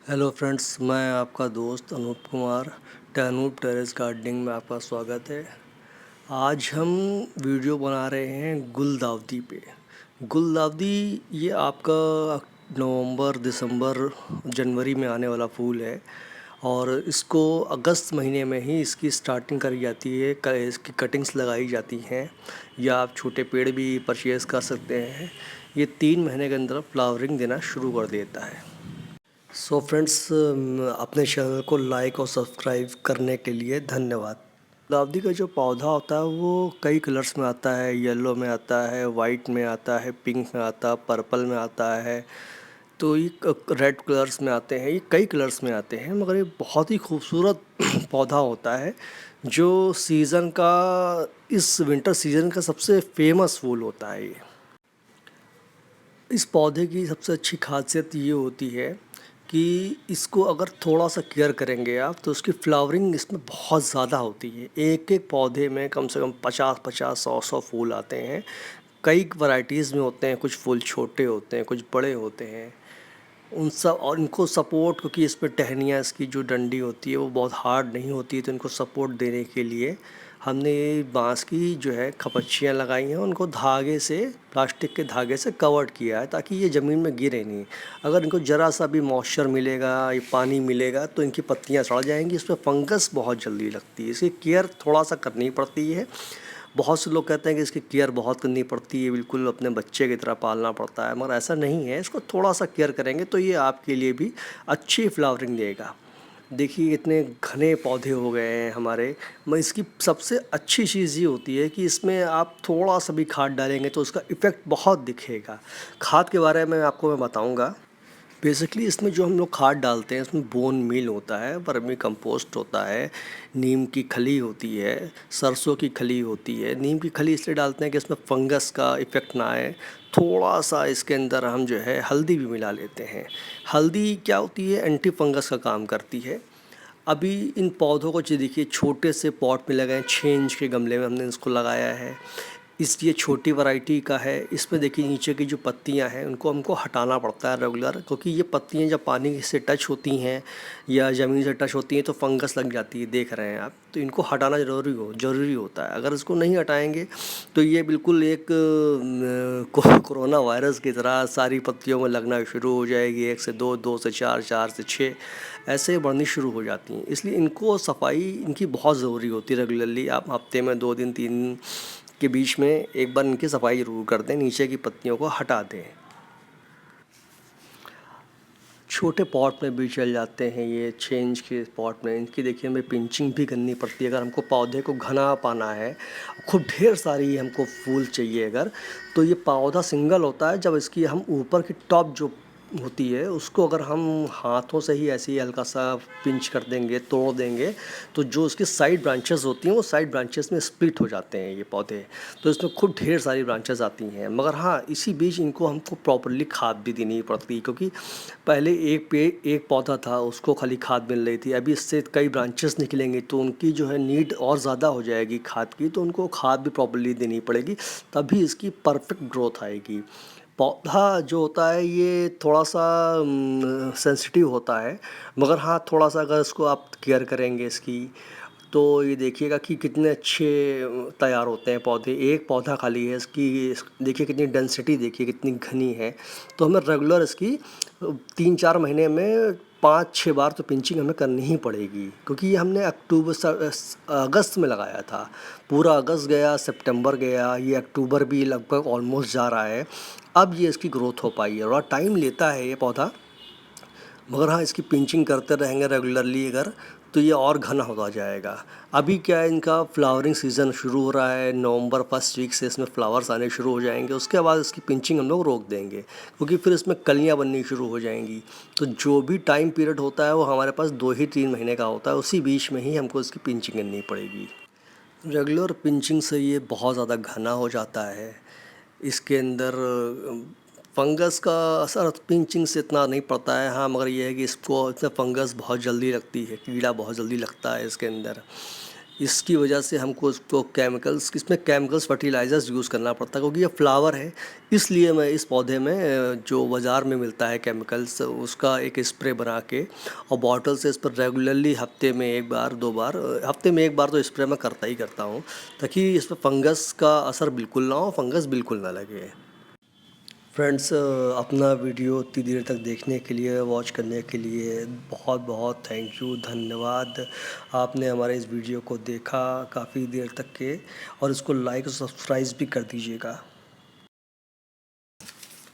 Hello friends, मैं आपका दोस्त अनूप कुमार। अनूप टेरेस गार्डनिंग में आपका स्वागत है। आज हम वीडियो बना रहे हैं गुलदाउदी पे। गुलदाउदी ये आपका नवंबर, दिसंबर, जनवरी में आने वाला फूल है और इसको अगस्त महीने में ही इसकी स्टार्टिंग करी जाती है। इसकी कटिंग्स लगाई जाती हैं या आप छोटे पेड़ भी परचेज़ कर सकते हैं। ये 3 महीने के अंदर फ्लावरिंग देना शुरू कर देता है। सो फ्रेंड्स, अपने चैनल को लाइक और सब्सक्राइब करने के लिए धन्यवाद। गुलाउदी का जो पौधा होता है वो कई कलर्स में आता है। येलो में आता है, वाइट में आता है, पिंक में आता है, पर्पल में आता है। तो ये रेड कलर्स में आते हैं, ये कई कलर्स में आते हैं, मगर ये बहुत ही खूबसूरत पौधा होता है जो सीज़न का, इस विंटर सीज़न का सबसे फेमस फूल होता है ये। इस पौधे की सबसे अच्छी खासियत ये होती है कि इसको अगर थोड़ा सा केयर करेंगे आप तो उसकी फ्लावरिंग इसमें बहुत ज़्यादा होती है। एक एक पौधे में कम से कम 50-50, 100-100 फूल आते हैं। कई वैरायटीज़ में होते हैं, कुछ फूल छोटे होते हैं, कुछ बड़े होते हैं। उन सब और इनको सपोर्ट, क्योंकि इस पे टहनियाँ, इसकी जो डंडी होती है वो बहुत हार्ड नहीं होती है, तो इनको सपोर्ट देने के लिए हमने ये बांस की जो है खपच्चियाँ लगाई हैं। उनको धागे से, प्लास्टिक के धागे से कवर्ड किया है ताकि ये ज़मीन में गिरे नहीं। अगर इनको ज़रा सा भी मॉइस्चर मिलेगा या पानी मिलेगा तो इनकी पत्तियाँ सड़ जाएंगी। इस पर फंगस बहुत जल्दी लगती है। इसकी केयर थोड़ा सा करनी पड़ती है। बहुत से लोग कहते हैं कि इसकी केयर बहुत करनी पड़ती है, बिल्कुल अपने बच्चे की तरह पालना पड़ता है, मगर ऐसा नहीं है। इसको थोड़ा सा केयर करेंगे तो ये आपके लिए भी अच्छी फ्लावरिंग देगा। देखिए इतने घने पौधे हो गए हैं हमारे। मैं इसकी सबसे अच्छी चीज़ ये होती है कि इसमें आप थोड़ा सा भी खाद डालेंगे तो उसका इफ़ेक्ट बहुत दिखेगा। खाद के बारे में आपको मैं बताऊंगा। बेसिकली इसमें जो हम लोग खाद डालते हैं इसमें बोन मील होता है, वर्मी कंपोस्ट होता है, नीम की खली होती है, सरसों की खली होती है। नीम की खली इसलिए डालते हैं कि इसमें फंगस का इफ़ेक्ट ना आए। थोड़ा सा इसके अंदर हम जो है हल्दी भी मिला लेते हैं। हल्दी क्या होती है, एंटी फंगस का काम करती है। अभी इन पौधों को जो देखिए छोटे से पॉट में लगाए, 6 इंच के गमले में हमने इसको लगाया है। ये छोटी वैरायटी का है। इसमें देखिए नीचे की जो पत्तियां हैं उनको हमको हटाना पड़ता है रेगुलर, क्योंकि ये पत्तियां जब पानी से टच होती हैं या ज़मीन से टच होती हैं तो फंगस लग जाती है, देख रहे हैं आप। तो इनको हटाना ज़रूरी होता है। अगर इसको नहीं हटाएंगे तो ये बिल्कुल एक कोरोना वायरस की तरह सारी पत्तियों में लगना शुरू हो जाएगी। 1 से 2, 2 से 4, 4 से 6 ऐसे बढ़नी शुरू हो जाती हैं। इसलिए इनको सफाई इनकी बहुत ज़रूरी होती है। रेगुलरली आप हफ्ते में 2 दिन, 3 दिन के बीच में एक बार इनकी सफाई ज़रूर कर दें, नीचे की पत्तियों को हटा दें। छोटे पॉट में भी चल जाते हैं ये, 6 इंच के पॉट में। इनकी देखिए हमें पिंचिंग भी करनी पड़ती है। अगर हमको पौधे को घना पाना है, खूब ढेर सारी हमको फूल चाहिए अगर, तो ये पौधा सिंगल होता है जब इसकी हम ऊपर की टॉप जो होती है उसको अगर हम हाथों से ही ऐसे ही हल्का सा पिंच कर देंगे, तोड़ देंगे, तो जो उसकी साइड ब्रांचेस होती हैं वो साइड ब्रांचेस में स्प्लिट हो जाते हैं ये पौधे। तो इसमें खूब ढेर सारी ब्रांचेस आती हैं। मगर हाँ, इसी बीच इनको हमको प्रॉपरली खाद भी देनी पड़ती है, क्योंकि पहले एक पौधा था उसको खाली खाद मिल रही थी। अभी इससे कई ब्रांचेस निकलेंगे तो उनकी जो है नीड और ज़्यादा हो जाएगी खाद की, तो उनको खाद भी प्रॉपरली देनी पड़ेगी, तभी इसकी परफेक्ट ग्रोथ आएगी। पौधा जो होता है ये थोड़ा सा सेंसिटिव होता है, मगर हाँ थोड़ा सा अगर इसको आप केयर करेंगे इसकी, तो ये देखिएगा कि कितने अच्छे तैयार होते हैं पौधे। एक पौधा खाली है, देखिए कितनी डेंसिटी, देखिए कितनी घनी है। तो हमें रेगुलर इसकी 3-4 महीने में 5-6 बार तो पिंचिंग हमें करनी ही पड़ेगी, क्योंकि ये हमने अगस्त में लगाया था। पूरा अगस्त गया, सितंबर गया, ये अक्टूबर भी लगभग ऑलमोस्ट जा रहा है। अब ये इसकी ग्रोथ हो पाई है। थोड़ा टाइम लेता है ये पौधा, मगर हाँ इसकी पिंचिंग करते रहेंगे रेगुलरली अगर, तो ये और घना होता जाएगा। अभी क्या है, इनका फ्लावरिंग सीज़न शुरू हो रहा है। नवंबर फर्स्ट वीक से इसमें फ्लावर्स आने शुरू हो जाएंगे। उसके बाद इसकी पिंचिंग हम लोग रोक देंगे, क्योंकि फिर इसमें कलियां बननी शुरू हो जाएंगी। तो जो भी टाइम पीरियड होता है वो हमारे पास 2 ही 3 महीने का होता है, उसी बीच में ही हमको इसकी पिंचिंग करनी पड़ेगी। रेगुलर पिंचिंग से ये बहुत ज़्यादा घना हो जाता है। इसके अंदर फंगस का असर पिंचिंग से इतना नहीं पड़ता है, हाँ, मगर ये है कि इसको इसमें फंगस बहुत जल्दी लगती है, कीड़ा बहुत जल्दी लगता है इसके अंदर। इसकी वजह से हमको इसको केमिकल्स इसमें केमिकल्स फर्टिलाइज़र्स यूज़ करना पड़ता है, क्योंकि ये फ्लावर है। इसलिए मैं इस पौधे में जो बाज़ार में मिलता है केमिकल्स, उसका एक स्प्रे बना के और बॉटल से इस पर रेगुलरली हफ्ते में 1 बार 2 बार, हफ्ते में 1 बार तो स्प्रे मैं करता ही करता हूँ, ताकि इस पर फंगस का असर बिल्कुल ना हो, फंगस बिल्कुल ना लगे। फ्रेंड्स, अपना वीडियो इतनी देर तक देखने के लिए, वॉच करने के लिए बहुत बहुत थैंक यू, धन्यवाद। आपने हमारे इस वीडियो को देखा काफ़ी देर तक के, और इसको लाइक और सब्सक्राइब भी कर दीजिएगा।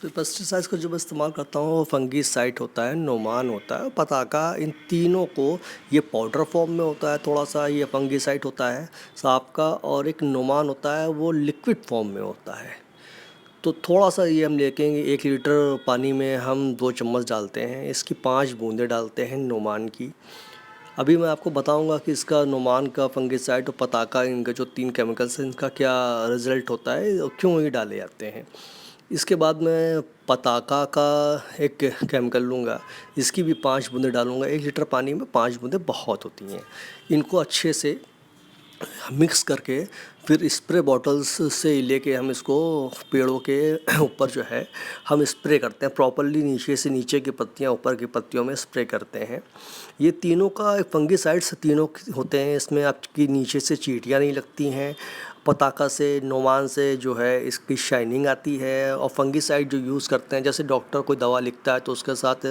तो पेस्टिसाइड्स का जो मैं इस्तेमाल करता हूँ वो फंगीसाइड होता है, नोमान होता है, पताका। इन तीनों को, ये पाउडर फॉर्म में होता है थोड़ा सा, ये फंगीसाइड होता है सांप का, और एक नोमान होता है वो लिक्विड फॉर्म में होता है। तो थोड़ा सा ये हम लेके 1 लीटर पानी में हम 2 चम्मच डालते हैं, इसकी 5 बूंदें डालते हैं नोमान की। अभी मैं आपको बताऊंगा कि इसका नोमान का, फंगिसाइड और पताका, इनके जो 3 केमिकल्स हैं, इनका क्या रिज़ल्ट होता है और क्यों ये डाले जाते हैं। इसके बाद मैं पताका का एक केमिकल लूँगा, इसकी भी 5 बूंदें डालूँगा। 1 लीटर पानी में 5 बूंदें बहुत होती हैं। इनको अच्छे से मिक्स करके फिर स्प्रे बॉटल्स से लेके हम इसको पेड़ों के ऊपर जो है हम स्प्रे करते हैं प्रॉपरली, नीचे से नीचे की पत्तियां ऊपर की पत्तियों में स्प्रे करते हैं। ये तीनों का फंगिसाइड्स तीनों होते हैं, इसमें आपकी नीचे से चींटियां नहीं लगती हैं। पताका से, नोमान से जो है इसकी शाइनिंग आती है, और फंगिसाइड जो यूज़ करते हैं, जैसे डॉक्टर कोई दवा लिखता है तो उसके साथ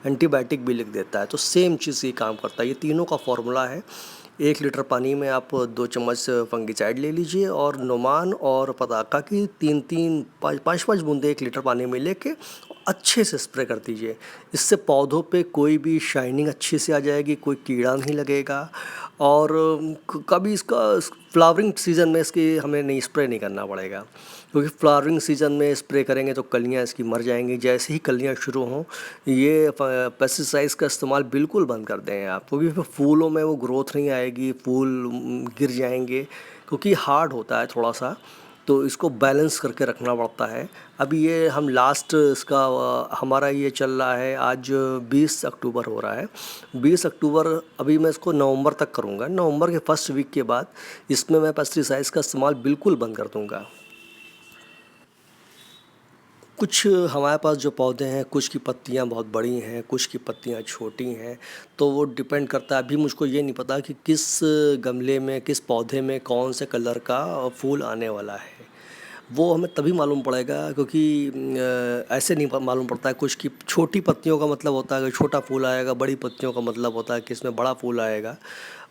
एंटीबायोटिक भी लिख देता है, तो सेम चीज़ ये काम करता है। ये तीनों का फॉर्मूला है। 1 लीटर पानी में आप 2 चम्मच फंगिसाइड ले लीजिए, और नोमान और पताका की 3-3 5-5 बूंदें 1 लीटर पानी में लेके अच्छे से स्प्रे कर दीजिए। इससे पौधों पे कोई भी शाइनिंग अच्छे से आ जाएगी, कोई कीड़ा नहीं लगेगा, और कभी इसका फ्लावरिंग सीज़न में इसकी हमें नहीं स्प्रे नहीं करना पड़ेगा, क्योंकि फ्लावरिंग सीज़न में स्प्रे करेंगे तो कलियां इसकी मर जाएंगी। जैसे ही कलियां शुरू हों, ये पेस्टिसाइड्स का इस्तेमाल बिल्कुल बंद कर दें आप, क्योंकि फिर फूलों में वो ग्रोथ नहीं आएगी, फूल गिर जाएंगे, क्योंकि हार्ड होता है थोड़ा सा, तो इसको बैलेंस करके रखना पड़ता है। अभी ये हम लास्ट इसका हमारा ये चल रहा है, आज 20 अक्टूबर हो रहा है। 20 अक्टूबर, अभी मैं इसको नवंबर तक करूँगा। नवंबर के फर्स्ट वीक के बाद इसमें मैं पेस्टिसाइड्स का इस्तेमाल बिल्कुल बंद कर दूँगा। कुछ हमारे पास जो पौधे हैं, कुछ की पत्तियां बहुत बड़ी हैं, कुछ की पत्तियां छोटी हैं, तो वो डिपेंड करता है। अभी मुझको ये नहीं पता कि किस गमले में, किस पौधे में कौन से कलर का फूल आने वाला है। वो हमें तभी मालूम पड़ेगा, क्योंकि ऐसे नहीं मालूम पड़ता है। कुछ की छोटी पत्तियों का मतलब होता है कि छोटा फूल आएगा, बड़ी पत्तियों का मतलब होता है कि इसमें बड़ा फूल आएगा,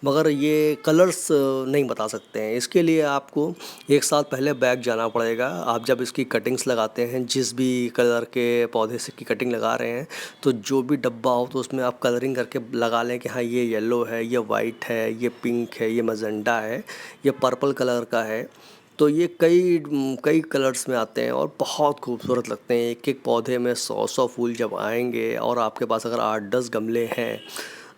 मगर ये कलर्स नहीं बता सकते हैं। इसके लिए आपको 1 साल पहले बैग जाना पड़ेगा। आप जब इसकी कटिंग्स लगाते हैं, जिस भी कलर के पौधे से की कटिंग लगा रहे हैं, तो जो भी डब्बा हो तो उसमें आप कलरिंग करके लगा लें कि हाँ ये येलो है, ये वाइट है, ये पिंक है, ये मजेंडा है, ये पर्पल कलर का है। तो ये कई कई कलर्स में आते हैं और बहुत खूबसूरत लगते हैं। एक एक पौधे में 100-100 फूल जब आएंगे, और आपके पास अगर 8-10 गमले हैं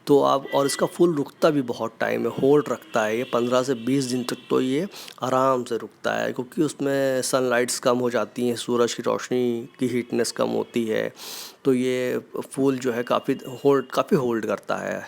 तो आप, और इसका फूल रुकता भी बहुत टाइम है, होल्ड रखता है। ये 15 से 20 दिन तक तो ये आराम से रुकता है, क्योंकि उसमें सनलाइट्स कम हो जाती हैं, सूरज की रोशनी की हीटनेस कम होती है, तो ये फूल जो है काफ़ी होल्ड करता है।